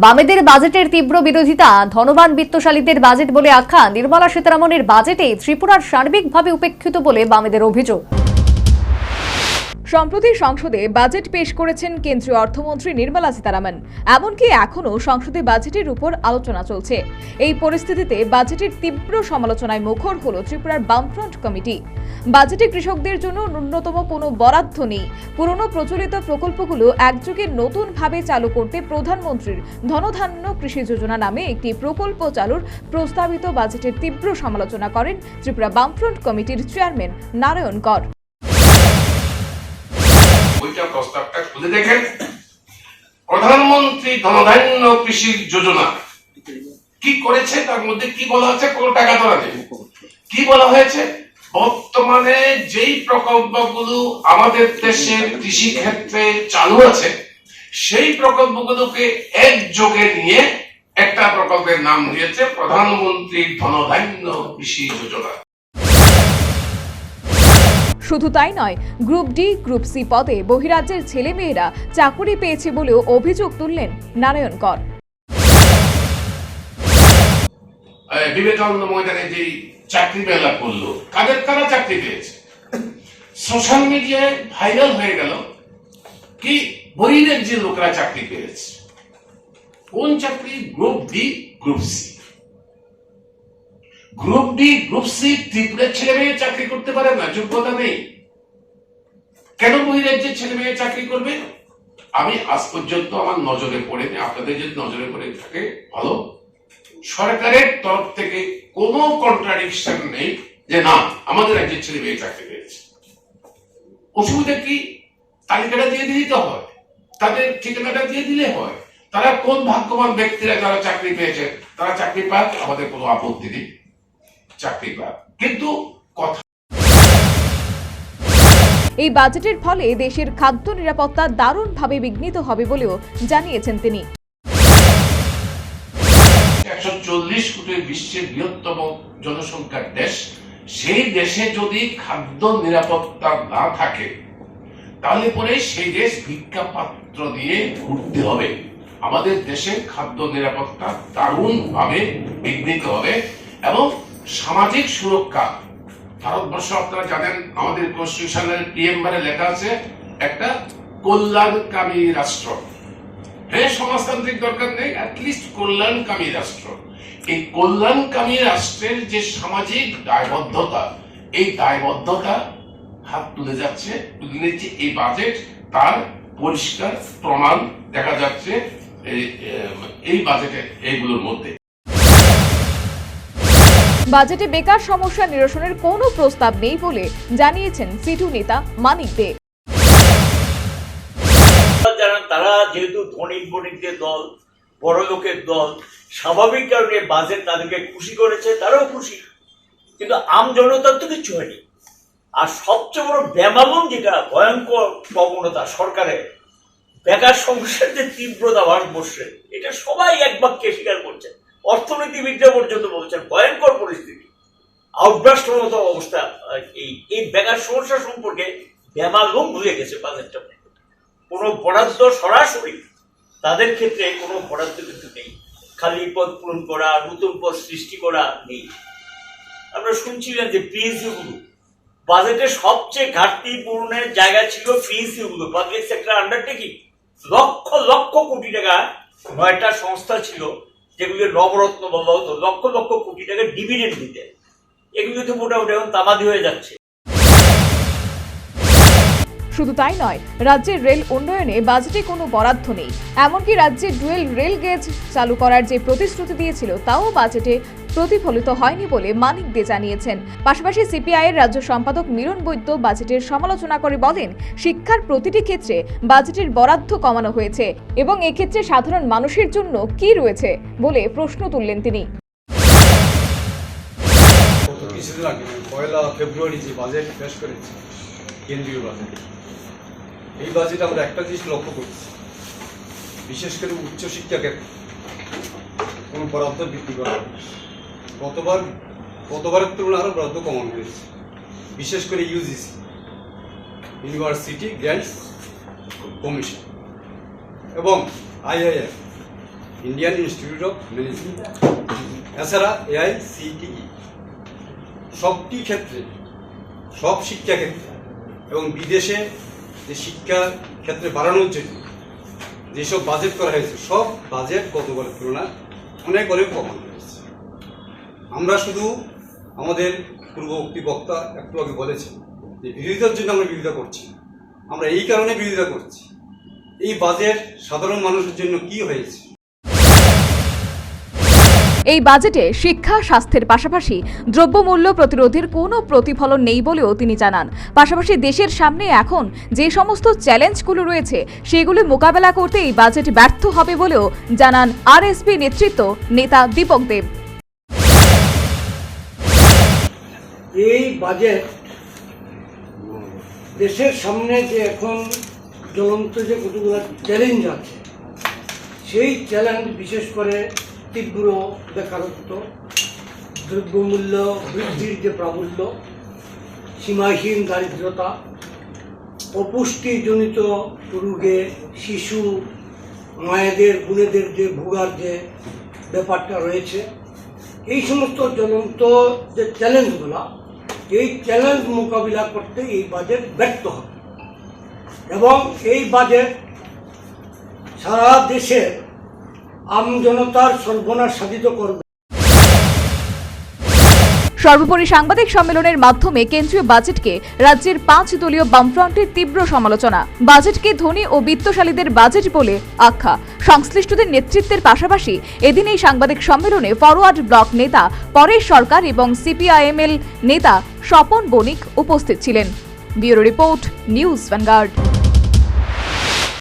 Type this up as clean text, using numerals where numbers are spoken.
বামেদের বাজেটের তীব্র বিরোধিতা, ধনবান বিত্তশালীদের বাজেট বলে আখ্যা। নির্মলা সীতারামনের বাজেটে ত্রিপুরার সার্বিকভাবে উপেক্ষিত বলে বামেদের অভিযোগ। সম্প্রতি সংসদে বাজেট পেশ করেছেন কেন্দ্রীয় অর্থমন্ত্রী নির্মলা সীতারামন। এমনকি এখনও সংসদে বাজেটের উপর আলোচনা চলছে। এই পরিস্থিতিতে বাজেটের তীব্র সমালোচনায় মুখর হল ত্রিপুরার বামফ্রন্ট কমিটি। বাজেটে কৃষকদের জন্য ন্যূনতম কোনো বরাদ্দ নেই। পুরনো প্রচলিত প্রকল্পগুলো একযোগে নতুনভাবে চালু করতে প্রধানমন্ত্রীর ধনধান্য কৃষি যোজনা নামে একটি প্রকল্প চালুর প্রস্তাবিত বাজেটের তীব্র সমালোচনা করেন ত্রিপুরা বামফ্রন্ট কমিটির চেয়ারম্যান নারায়ণ কর। প্রস্তাবটা খুলে দেখেন, প্রধানমন্ত্রী ধনধান্য কৃষি যোজনা কি করেছে, তার মধ্যে কি বলা আছে? কোনো টাকা ধরা নেই। কি বলা হয়েছে? বর্তমানে যেই প্রকল্পগুলো আমাদের দেশের কৃষি ক্ষেত্রে চালু আছে, সেই প্রকল্পগুলোকে একযোগে নিয়ে একটা প্রকল্পের নাম দিয়েছে প্রধানমন্ত্রী ধনধান্য কৃষি যোজনা। শুধু তাই নয়, গ্রুপ ডি, গ্রুপ সি পদে বহিরাজ্যের ছেলেমেয়েরা চাকুরি পেয়েছে বলেও অভিযোগ তুললেন নারায়ণ কর। বিবেকানন্দ ময়দানে যে চাকরি মেলা করলো, কারা চাকরি পেয়েছে? সোশ্যাল মিডিয়ায় ভাইরাল হয়ে গেল কি বহিরাজ্যের লোকরা চাকরি পেয়েছে। কোন চাকরি? Group D, group C. Group D, group C ত্রিপুরার ছেলে মেয়ে চাকরি করতে পারে না, যোগ্যতা নেই। কেন বহিরাজ্যের ছেলে মেয়ে চাকরি করবে? আমি আজ পর্যন্ত আমার নজরে পড়েনি, আপনাদের যদি নজরে পড়ে থাকে ভালো। সরকারের তরফ থেকে কোনো কন্ট্রাডিকশন নেই যে না আমাদের রাজ্যের ছেলে মেয়ে চাকরি পেয়েছে। অসুবিধা কি? তালিকাটা দিয়ে দিতে হয়, তাদের ঠিকানাটা দিয়ে দিলে হয়। তারা কোন ভাগ্যবান ব্যক্তিরা যারা চাকরি পেয়েছে তারা চাকরি পাক, আমাদের কোনো আপত্তি নেই, চাকরি পাক। কিন্তু কথা, এই বাজেটের ফলে দেশের খাদ্য নিরাপত্তা দারুণভাবে বিঘ্নিত হবে বলেও জানিয়েছেন তিনি। 140 কোটি বিশ্বের বৃহত্তম জনসংখ্যার দেশ, সেই দেশে যদি খাদ্য নিরাপত্তা না থাকে তাহলে পরে সেই দেশ ভিক্ষা পাত্র দিয়ে ঘুরতে হবে। আমাদের দেশের খাদ্য নিরাপত্তা দারুণভাবে বিঘ্নিত হবে এবং সামাজিক সুরক্ষা, ভারতবর্ষ আপনারা জানেন আমাদের কনস্টিটিউশনের প্রিএম্বারে লেখা আছে একটা কল্যাণকামী রাষ্ট্র। হ্যাঁ, সমাজতান্ত্রিক দরকার নেই, অ্যাটলিস্ট কল্যাণকামী রাষ্ট্র। এই কল্যাণকামী রাষ্ট্রের যে সামাজিক দায়বদ্ধতা, এই দায়বদ্ধতা হাত তুলে যাচ্ছে, তুলে নিচ্ছে এই বাজেট। তার পরিষ্কার প্রমাণ দেখা যাচ্ছে এই বাজেটে, এইগুলোর মধ্যে। বাজেটে বেকার সমস্যা নিরসনের কোনো প্রস্তাব নেই বলে জানিয়েছেন সিটু নেতা মানিক দে। তারা যেহেতু ধনী বণিকদের দল, বড় লোকের দল, স্বাভাবিক কারণে বাজেট তাদেরকে খুশি করেছে, তারাও খুশি। কিন্তু আম জনতার তো কিছু হয়নি। আর সবচেয়ে বড় বেমালুম যেটা ভয়ঙ্কর প্রবণতা সরকারের, বেকার সমস্যার যে তীব্রতা ভারতবর্ষে, এটা সবাই এক বাক্যে স্বীকার করছে। অর্থনীতিবিদরা পর্যন্ত বলছেন ভয়ঙ্কর পরিস্থিতি, আউটব্রাস্টের মতো অবস্থা। এই বেকার সমস্যা সম্পর্কে বেমালুম ভুলে গেছে বাজেটটা। কোনো বরাদ্দ সরাসরি তাদের ক্ষেত্রে কোনো বরাদ্দ কিন্তু নেই। খালি পদ পূরণ করা, নতুন পদ সৃষ্টি করা নেই। আমরা শুনছিলেন যে পিএসইউগুলো, বাজেটের সবচেয়ে ঘাটতি পূরণের জায়গা ছিল পিএসইউগুলো, public sector undertaking. Lakh lakh crore টাকা 9টা সংস্থা ছিল যেগুলো নবরত্ন বলা হতো, লক্ষ লক্ষ কোটি টাকা ডিভিডেন্ড দিতে। এগুলো তো মোটামুটি এখন তামাদি হয়ে যাচ্ছে। শুধু তাই নয়, রাজ্যের রেল উন্নয়নে বাজেটে কোনো বরাদ্দ নেই। এমনকি রাজ্যে ডুয়েল রেল গেজ চালু করার যে প্রতিশ্রুতি দিয়েছিল তাও বাজেটে প্রতিফলিত হয়নি বলে মানিক দে জানিয়েছেন। পাশাপাশি সিপিআই এর রাজ্য সম্পাদক মিলন বৈদ্য বাজেটের সমালোচনা করে বলেন, শিক্ষার প্রতিটি ক্ষেত্রে বাজেটের বরাদ্দ কমানো হয়েছে এবং এক্ষেত্রে সাধারণ মানুষের জন্য কি রয়েছে বলে প্রশ্ন তুললেন তিনি। কিছুদিন আগে 1 ফেব্রুয়ারি যে বাজেট পেশ করেছে, কেন্দ্রীয় বাজেট, এই বাজেট আমরা একটা জিনিস লক্ষ্য করছি, বিশেষ করে উচ্চশিক্ষা ক্ষেত্রে কোনো বরাদ্দ বৃদ্ধি করা হবে। গতবারের তুলনায় আরো বরাদ্দ কমানো হয়েছে, বিশেষ করে ইউজিসি, ইউনিভার্সিটি গ্র্যান্টস কমিশন এবং IIF Indian institute of management, এছাড়া AICTE, সবটি ক্ষেত্রে, সব শিক্ষা ক্ষেত্রে এবং বিদেশে যে শিক্ষা ক্ষেত্রে বাড়ানোর জন্য যেসব বাজেট করা হয়েছে, সব বাজেট গতবারের তুলনায় অনেক কমানো হয়েছে। আমরা শুধু আমাদের পূর্ববর্তী বক্তা একটু আগে বলেছেন যে বিরোধিতার জন্য আমরা বিরোধিতা করছি, আমরা এই কারণে বিরোধিতা করছি, এই বাজেট সাধারণ মানুষের জন্য কি হয়েছে। এই বাজেটে শিক্ষা, স্বাস্থ্যের পাশাপাশি দ্রব্যমূল্য প্রতিরোধের কোনো প্রতিফলন নেই বলেও তিনি জানান। পাশাপাশি দেশের সামনে এখন যে সমস্ত চ্যালেঞ্জগুলো রয়েছে সেগুলো মোকাবেলা করতে এই বাজেট ব্যর্থ হবে বলেও জানান আরএসপি নেতৃত্ব নেতা দীপক দেব। এই বাজেট দেশের সামনে যে এখন জ্বলন্ত যে কতগুলো চ্যালেঞ্জ আছে, সেই চ্যালেঞ্জ বিশেষ করে তীব্র বেকারত্ব, দ্রব্যমূল্য বৃদ্ধির যে প্রাবল্য, সীমাহীন দারিদ্রতা, অপুষ্টিজনিত রোগে শিশু, মায়েদের, বোনেদের যে ভোগার যে ব্যাপারটা রয়েছে, এই সমস্ত জ্বলন্ত যে চ্যালেঞ্জগুলো, এই চ্যালেঞ্জ মোকাবিলা করতে এই বাজেট ব্যর্থ হবে এবং এই বাজেট সারা দেশের আমজনতার সর্বনাশ সাধিত করবে। সর্বোপরি সাংবাদিক সম্মেলনের মাধ্যমে কেন্দ্রীয় বাজেটকে রাজ্যের 5 দলীয় বামফ্রন্টের তীব্র সমালোচনা। বাজেটকে ধনী ও বিত্তশালীদের বাজেট বলে আখ্যা। সংশ্লিষ্টদের নেতৃত্বের পাশাপাশি এদিন এই সাংবাদিক সম্মেলনে ফরওয়ার্ড ব্লক নেতা পরেশ সরকার এবং CPIML নেতা স্বপন বণিক উপস্থিত ছিলেন। Bureau report, news vanguard.